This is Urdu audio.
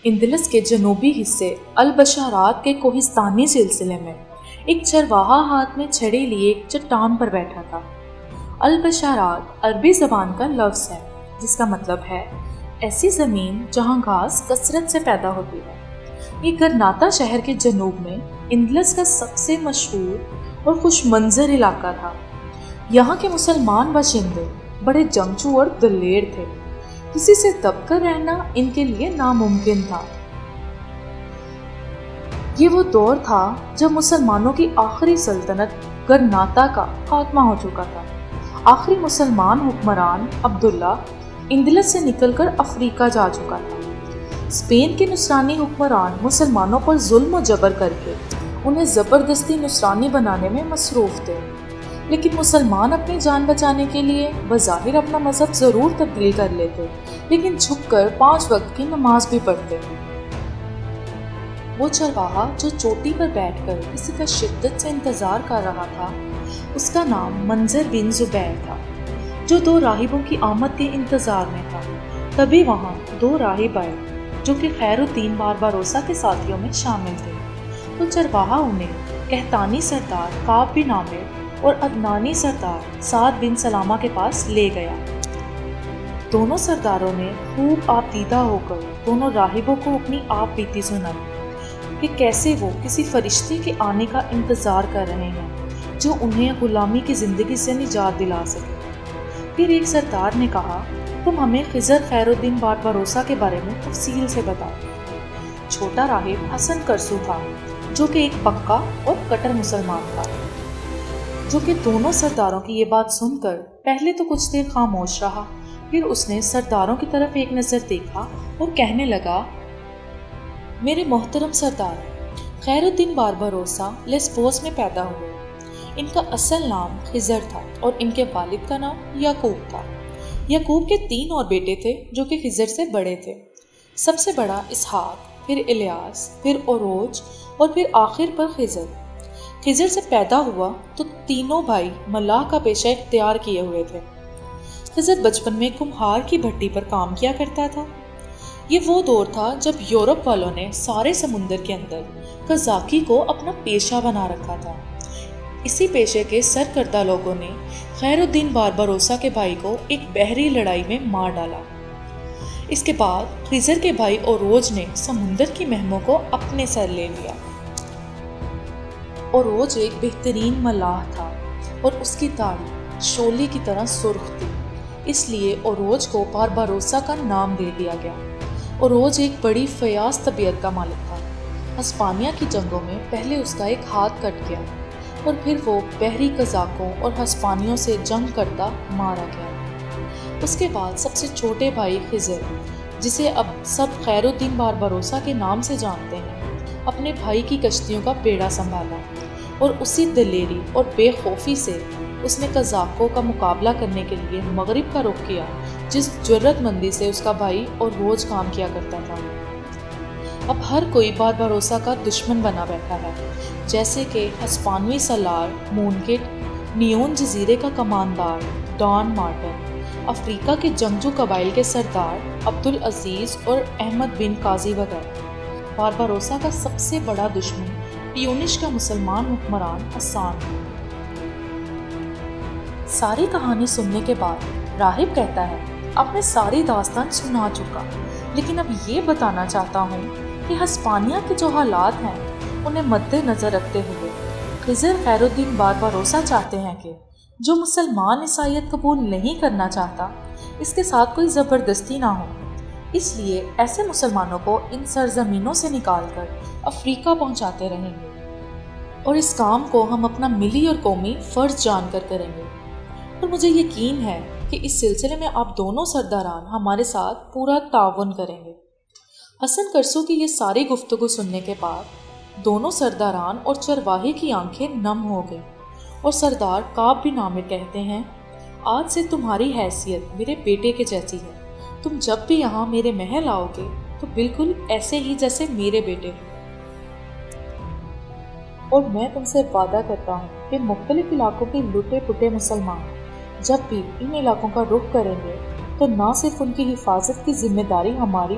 اندلس کے جنوبی حصے البشارات کے کوہستانی سلسلے میں ایک چرواہا ہاتھ میں چھڑی لیے ایک چٹان پر بیٹھا تھا۔ البشارات عربی زبان کا لفظ ہے جس کا مطلب ہے ایسی زمین جہاں گھاس کثرت سے پیدا ہوتی ہے۔ یہ گرناتا شہر کے جنوب میں اندلس کا سب سے مشہور اور خوش منظر علاقہ تھا۔ یہاں کے مسلمان باشندے بڑے جنگجو اور دلیر تھے۔ کسی سے دب کر رہنا ان کے لیے ناممکن تھا۔ یہ وہ دور تھا جب مسلمانوں کی آخری سلطنت گرناتا کا خاتمہ ہو چکا تھا۔ آخری مسلمان حکمران عبداللہ اندلس سے نکل کر افریقہ جا چکا تھا۔ اسپین کے نصرانی حکمران مسلمانوں پر ظلم و جبر کر کے انہیں زبردستی نصرانی بنانے میں مصروف تھے، لیکن مسلمان اپنی جان بچانے کے لیے بظاہر اپنا مذہب ضرور تبدیل کر لیتے، لیکن جھک کر 5 وقت کی نماز بھی پڑھتے۔ وہ چرواہا جو چوٹی پر بیٹھ کر کسی کا شدت سے انتظار کر رہا تھا، اس کا نام منظر بن زبیر تھا، جو 2 راہبوں کی آمد کے انتظار میں تھا۔ تبھی وہاں 2 راہب آئے جو کہ خیر الدین بارباروسا کے ساتھیوں میں شامل تھے۔ تو چرواہا انہیں قحطانی سردار کعب بن عامر اور عدنانی سردار سعد بن سلامہ کے پاس لے گیا۔ دونوں سرداروں نے خوب آپ دیدہ ہو کر دونوں راہبوں کو اپنی آپ بیتی سنائی کہ کیسے وہ کسی فرشتے کے آنے کا انتظار کر رہے ہیں جو انہیں غلامی کی زندگی سے نجات دلا سکے۔ پھر ایک سردار نے کہا، تم ہمیں خضر خیر الدین بارباروسا کے بارے میں تفصیل سے بتاؤ۔ چھوٹا راہب حسن کرسو تھا جو کہ ایک پکا اور کٹر مسلمان تھا، جو کہ دونوں سرداروں کی یہ بات سن کر پہلے تو کچھ دیر خاموش رہا، پھر اس نے سرداروں کی طرف ایک نظر دیکھا اور کہنے لگا، میرے محترم سردار، خیر الدین بارباروسا لیسبوس میں پیدا ہوئے۔ ان کا اصل نام خضر تھا اور ان کے والد کا نام یعقوب تھا۔ یعقوب کے 3 اور بیٹے تھے جو کہ خضر سے بڑے تھے۔ سب سے بڑا اسحاق، پھر الیاس، پھر اوروج اور پھر آخر پر خضر۔ خضر سے پیدا ہوا تو تینوں بھائی ملاح کا پیشہ اختیار کیے ہوئے تھے۔ خضر بچپن میں کمہار کی بھٹی پر کام کیا کرتا تھا۔ یہ وہ دور تھا جب یورپ والوں نے سارے سمندر کے اندر قزاقی کو اپنا پیشہ بنا رکھا تھا۔ اسی پیشے کے سرکردہ لوگوں نے خیر الدین بارباروسا کے بھائی کو ایک بحری لڑائی میں مار ڈالا۔ اس کے بعد خضر کے بھائی اوروج نے سمندر کی مہموں کو اپنے سر لے لیا۔ اوروج ایک بہترین ملاح تھا اور اس کی داڑھی شعلے کی طرح سرخ تھی، اس لیے اوروج کو بارباروسا کا نام دے دیا گیا۔ اوروج ایک بڑی فیاض طبیعت کا مالک تھا۔ ہسپانیہ کی جنگوں میں پہلے اس کا ایک ہاتھ کٹ گیا اور پھر وہ بحری قزاقوں اور ہسپانیوں سے جنگ کرتا مارا گیا۔ اس کے بعد سب سے چھوٹے بھائی خضر، جسے اب سب خیر الدین بارباروسا کے نام سے جانتے ہیں، اپنے بھائی کی کشتیوں کا بیڑا سنبھالا اور اسی دلیری اور بے خوفی سے اس نے قزاقوں کا مقابلہ کرنے کے لیے مغرب کا رخ کیا، جس جرأت مندی سے اس کا بھائی اور روز کام کیا کرتا تھا۔ اب ہر کوئی بارباروسا کا دشمن بنا بیٹھا ہے، جیسے کہ ہسپانوی سالار مونکٹ، نیون جزیرے کا کماندار ڈان مارٹن، افریقہ کے جنگجو قبائل کے سردار عبدالعزیز اور احمد بن قاضی وغیرہ۔ بارباروسا کا سب سے بڑا دشمن پیونش کا مسلمان حکمران حسان۔ ساری کہانی سننے کے بعد راہب کہتا ہے، اب میں ساری داستان سنا چکا، لیکن اب یہ بتانا چاہتا ہوں کہ ہسپانیہ کے جو حالات ہیں انہیں مد نظر رکھتے ہوئے خضر خیر الدین بارباروسا چاہتے ہیں کہ جو مسلمان عیسائیت قبول نہیں کرنا چاہتا اس کے ساتھ کوئی زبردستی نہ ہو۔ اس لیے ایسے مسلمانوں کو ان سرزمینوں سے نکال کر افریقہ پہنچاتے رہیں گے، اور اس کام کو ہم اپنا ملی اور قومی فرض جان کر کریں گے۔ اور مجھے یقین ہے کہ اس سلسلے میں آپ دونوں سرداران ہمارے ساتھ پورا تعاون کریں گے۔ حسن کرسو کی یہ ساری گفتگو سننے کے بعد دونوں سرداران اور چرواہے کی آنکھیں نم ہو گئیں، اور سردار کعب بن عامر کہتے ہیں، آج سے تمہاری حیثیت میرے بیٹے کے جیسی ہے۔ تم جب بھی یہاں میرے محل آؤ گے تو بالکل ایسے ہی جیسے میرے بیٹے ہو، اور میں تم سے وعدہ کرتا ہوں کہ مختلف علاقوں کے لٹے پٹے مسلمان جب بھی ان علاقوں کا رخ کریں گے تو نہ صرف ان کی حفاظت کی ذمہ داری ہماری